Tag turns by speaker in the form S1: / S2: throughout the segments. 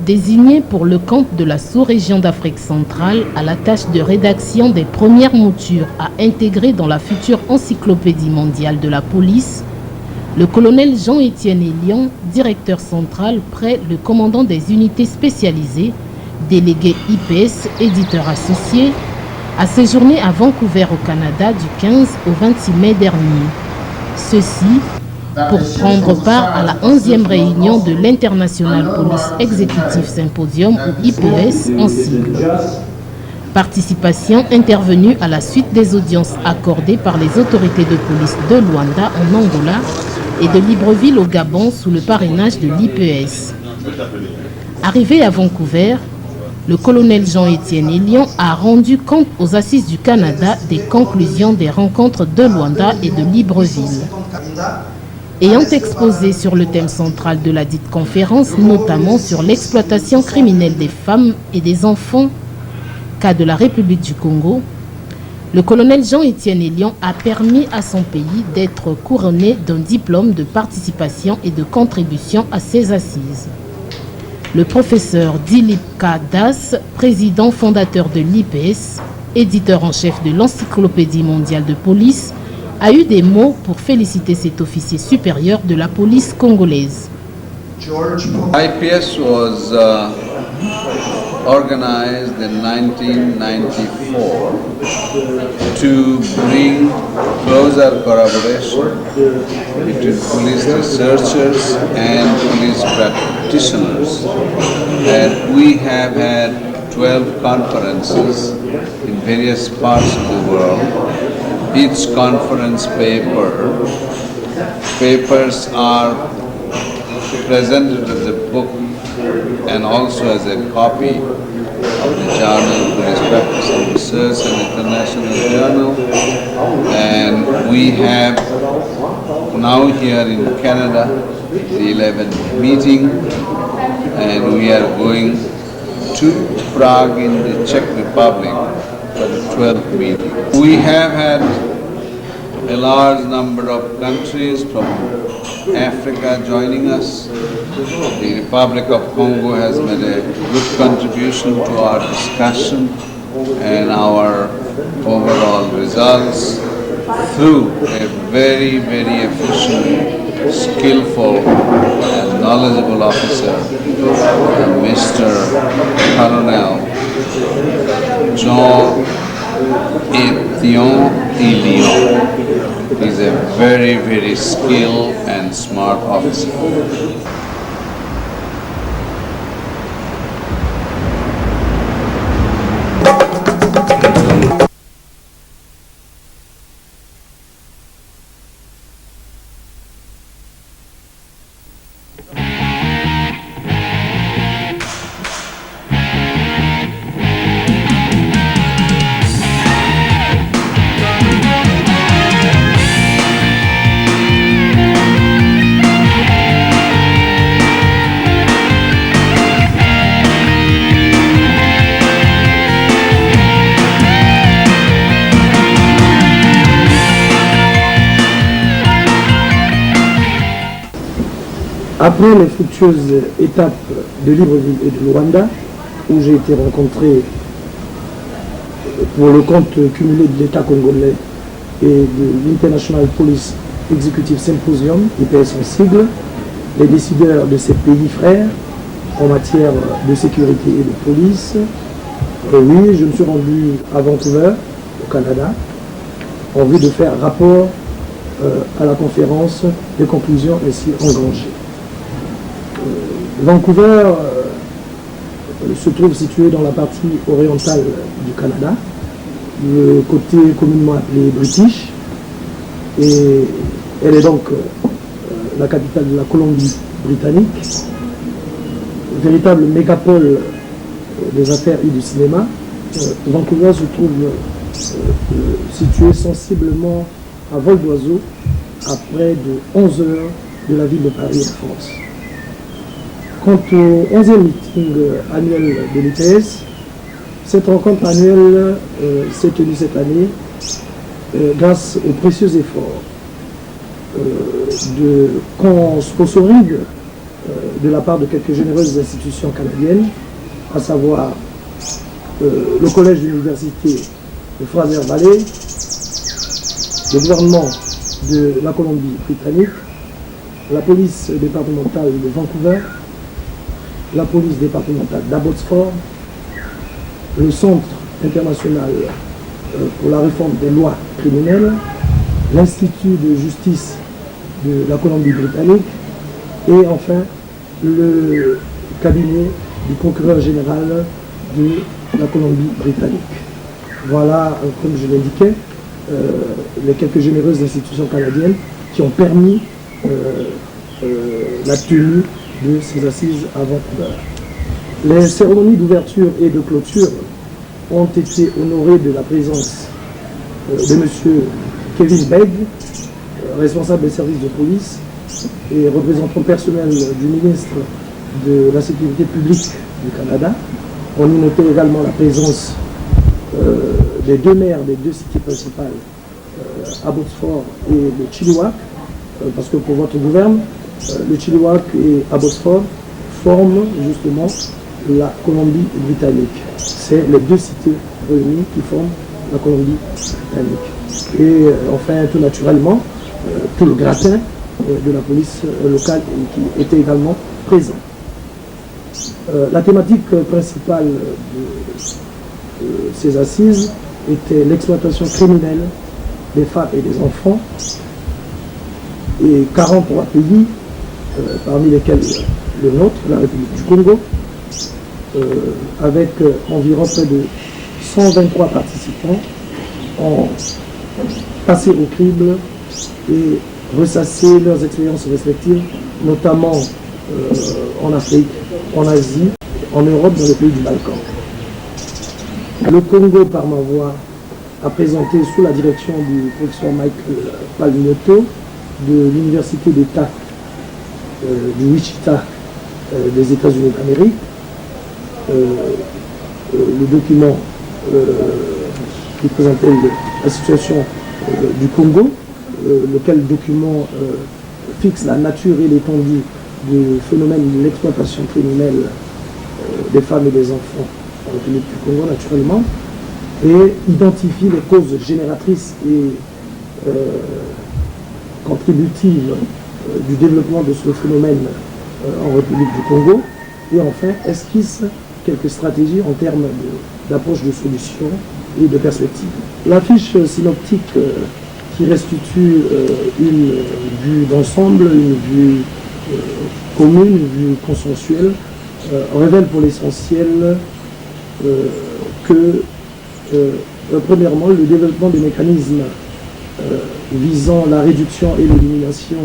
S1: désigné pour le compte de la sous-région d'Afrique centrale à la tâche de rédaction des premières moutures à intégrer dans la future encyclopédie mondiale de la police, le colonel Jean-Étienne Elion, directeur central près le commandant des unités spécialisées, délégué IPS, éditeur associé, a séjourné à Vancouver au Canada du 15 au 26 mai dernier. Ceci pour prendre part à la 11e réunion de l'International Police Executive Symposium ou IPS en sigle. Participation intervenue à la suite des audiences accordées par les autorités de police de Luanda en Angola et de Libreville au Gabon sous le parrainage de l'IPS. Arrivé à Vancouver, le colonel Jean-Étienne Elion a rendu compte aux Assises du Canada des conclusions des rencontres de Luanda et de Libreville. Ayant exposé sur le thème central de la dite conférence, notamment sur l'exploitation criminelle des femmes et des enfants, cas de la République du Congo, le colonel Jean-Étienne Elion a permis à son pays d'être couronné d'un diplôme de participation et de contribution à ces assises. Le professeur Dilip K. Das, président fondateur de l'IPS, éditeur en chef de l'Encyclopédie mondiale de police, a eu des mots pour féliciter cet officier supérieur de la police congolaise.
S2: IPS was organized in 1994 to bring closer collaboration between police researchers and police practitioners. And we have had 12 conferences in various parts of the world. Each conference papers are presented as a book and also as a copy of the journal, Police Practice and Research, an international journal. And we have now here in Canada the 11th meeting, and we are going to Prague in the Czech Republic for the 12th meeting. We have had a large number of countries from Africa joining us. The Republic of Congo has made a good contribution to our discussion and our overall results through a very, very efficient, skillful and knowledgeable officer, Mr. Colonel Jean-Étienne Elion. He's a very, very skilled and smart officer.
S3: Après les fructueuses étapes de Libreville et de Luanda, où j'ai été rencontré pour le compte cumulé de l'État congolais et de l'International Police Executive Symposium, IPS en sigle, les décideurs de ces pays frères en matière de sécurité et de police, oui, je me suis rendu à Vancouver, au Canada, en vue de faire rapport à la conférence des conclusions ainsi engrangées. Vancouver se trouve situé dans la partie orientale du Canada, le côté communément appelé British, et elle est donc la capitale de la Colombie-Britannique, véritable mégapole des affaires et du cinéma. Vancouver se trouve situé sensiblement à vol d'oiseau à près de 11 heures de la ville de Paris en France. Quant au 11e meeting annuel de l'IPS, cette rencontre annuelle s'est tenue cette année grâce aux précieux efforts de sponsoring de la part de quelques généreuses institutions canadiennes, à savoir le collège d'université de Fraser-Valley, le gouvernement de la Colombie-Britannique, la police départementale de Vancouver, la police départementale d'Abbotsford, le Centre international pour la réforme des lois criminelles, l'Institut de justice de la Colombie-Britannique et enfin le cabinet du procureur général de la Colombie-Britannique. Voilà, comme je l'indiquais, les quelques généreuses institutions canadiennes qui ont permis la tenue de ces assises à Vancouver. Les cérémonies d'ouverture et de clôture ont été honorées de la présence de M. Kevin Begg, responsable des services de police et représentant personnel du ministre de la Sécurité publique du Canada. On y notait également la présence des deux maires des deux cités principales, Abbotsford et le Chilliwack, parce que pour votre gouverne, le Chilliwack et Abbotsford forment justement la Colombie-Britannique. C'est les deux cités réunies qui forment la Colombie-Britannique. Et enfin, tout naturellement, tout le gratin de la police locale qui était également présent. La thématique principale de ces assises était l'exploitation criminelle des femmes et des enfants, et 43 pays, parmi lesquels le nôtre, la République du Congo, avec environ près de 123 participants, ont passé au crible et ressassé leurs expériences respectives, notamment en Afrique, en Asie, en Europe, dans les pays du Balkan. Le Congo, par ma voix, a présenté sous la direction du professeur Michael Palmiotto de l'Université d'État du Wichita des États-Unis d'Amérique, le document qui présentait la situation du Congo, lequel document fixe la nature et l'étendue du phénomène de l'exploitation criminelle des femmes et des enfants en République du Congo, naturellement, et identifie les causes génératrices et contributives du développement de ce phénomène en République du Congo, et enfin esquisse quelques stratégies en termes d'approche de solutions et de perspectives. La fiche synoptique qui restitue une vue d'ensemble, une vue commune, une vue consensuelle, révèle pour l'essentiel que, premièrement, le développement des mécanismes visant la réduction et l'élimination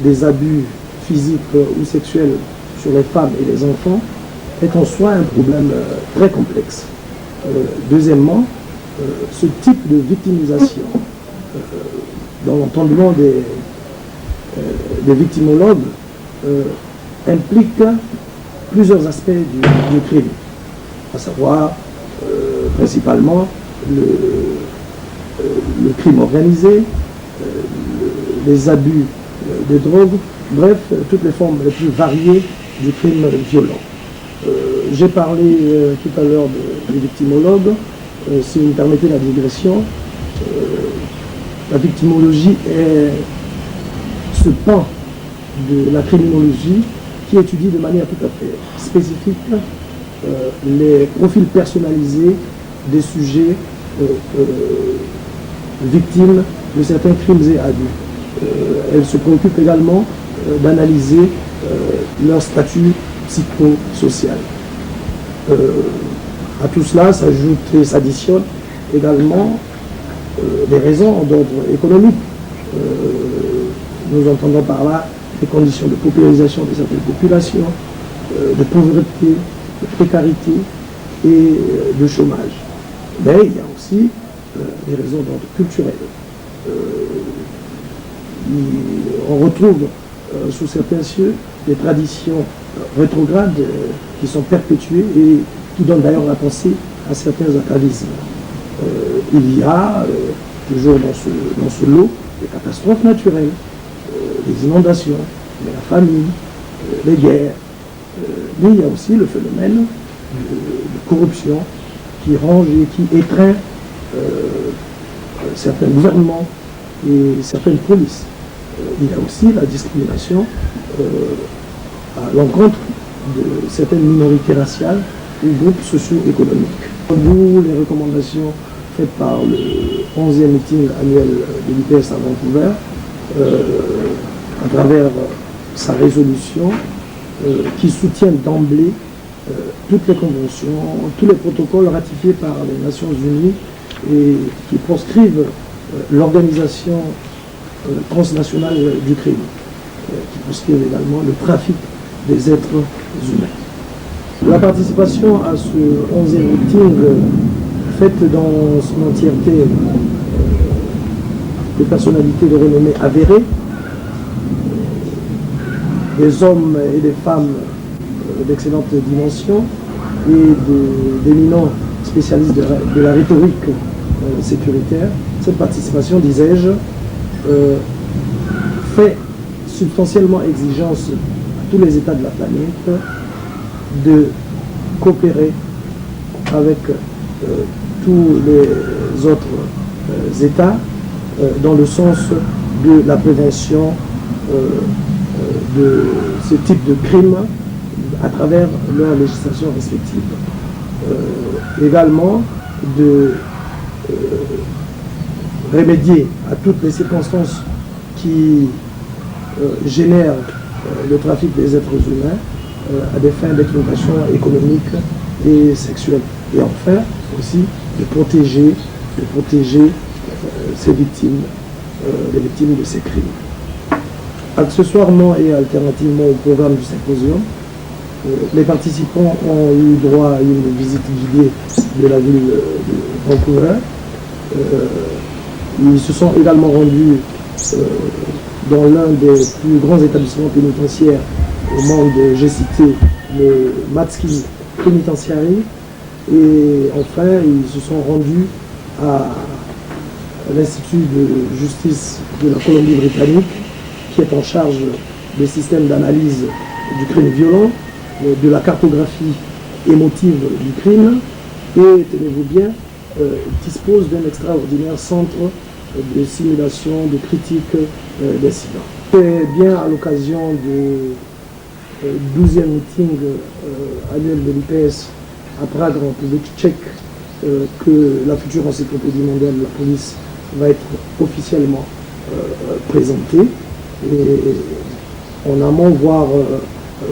S3: des abus physiques ou sexuels sur les femmes et les enfants est en soi un problème très complexe. Deuxièmement, ce type de victimisation, dans l'entendement des victimologues, implique plusieurs aspects du crime, à savoir principalement le crime organisé, les abus de drogue, bref, toutes les formes les plus variées du crime violent. J'ai parlé tout à l'heure des victimologues. Si vous me permettez la digression, la victimologie est ce pan de la criminologie qui étudie de manière tout à fait spécifique les profils personnalisés des sujets victimes de certains crimes et abus. Elle se préoccupe également d'analyser leur statut psychosocial. À tout cela s'ajoute et s'additionne également des raisons d'ordre économique. Nous entendons par là les conditions de paupérisation de certaines populations, de pauvreté, de précarité et de chômage. Mais il y a aussi des raisons d'ordre culturel. On retrouve sous certains cieux des traditions rétrogrades qui sont perpétuées et qui donnent d'ailleurs la pensée à certains atavismes. Il y a toujours dans ce lot des catastrophes naturelles, des inondations, mais la famine, les guerres. Mais il y a aussi le phénomène de corruption qui ronge et qui étreint certains gouvernements et certaines polices. Il y a aussi la discrimination à l'encontre de certaines minorités raciales ou groupes socio-économiques. D'où les recommandations faites par le 11e meeting annuel de l'IPS à Vancouver, à travers sa résolution qui soutient d'emblée toutes les conventions, tous les protocoles ratifiés par les Nations Unies et qui proscrivent l'organisation transnationale du crime, qui proscrivent également le trafic des êtres humains. La participation à ce 11e meeting faite dans son entièreté des personnalités de renommée avérée, des hommes et des femmes d'excellente dimension et d'éminents spécialistes de la rhétorique sécuritaire. Cette participation, disais-je, fait substantiellement exigence à tous les États de la planète de coopérer avec tous les autres États dans le sens de la prévention de ce type de crime à travers leurs législations respectives. Également de remédier à toutes les circonstances qui génèrent le trafic des êtres humains à des fins d'exploitation économique et sexuelle. Et enfin aussi de protéger ces victimes, les victimes de ces crimes. Accessoirement et alternativement au programme du symposium, les participants ont eu droit à une visite guidée de la ville de Vancouver. Ils se sont également rendus dans l'un des plus grands établissements pénitentiaires au monde, j'ai cité le Matsky Penitentiary. Et enfin, ils se sont rendus à l'Institut de justice de la Colombie-Britannique, qui est en charge des systèmes d'analyse du crime violent, de la cartographie émotive du crime, et, tenez-vous bien, dispose d'un extraordinaire centre de simulation, de critique d'incidents. C'est bien à l'occasion du 12e meeting annuel de l'IPS à Prague, en République tchèque, que la future encyclopédie mondiale de la police va être officiellement présentée. Et en amont, voire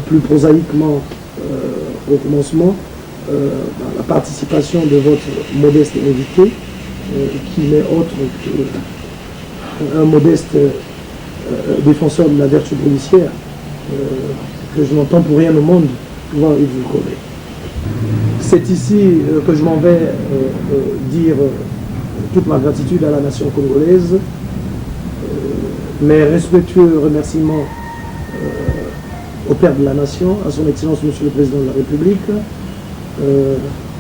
S3: plus prosaïquement au commencement, la participation de votre modeste invité, qui n'est autre qu'un modeste défenseur de la vertu policière, que je n'entends pour rien au monde pouvoir édulcorer. C'est ici que je m'en vais dire toute ma gratitude à la nation congolaise, mes respectueux remerciements au Père de la Nation, à son Excellence Monsieur le Président de la République,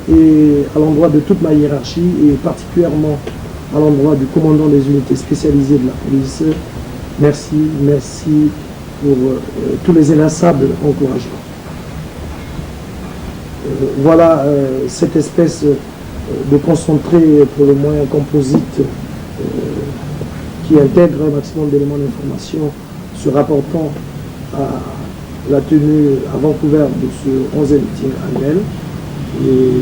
S3: et à l'endroit de toute ma hiérarchie, et particulièrement à l'endroit du commandant des unités spécialisées de la police. Merci, merci pour tous les inlassables encouragements. Voilà cette espèce de concentré pour le moins composite qui intègre un maximum d'éléments d'information se rapportant à la tenue à Vancouver de ce 11e meeting annuel. Et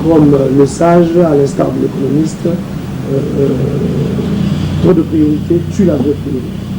S3: comme le sage, à l'instar de l'économiste, trop de priorité tue la vraie priorité.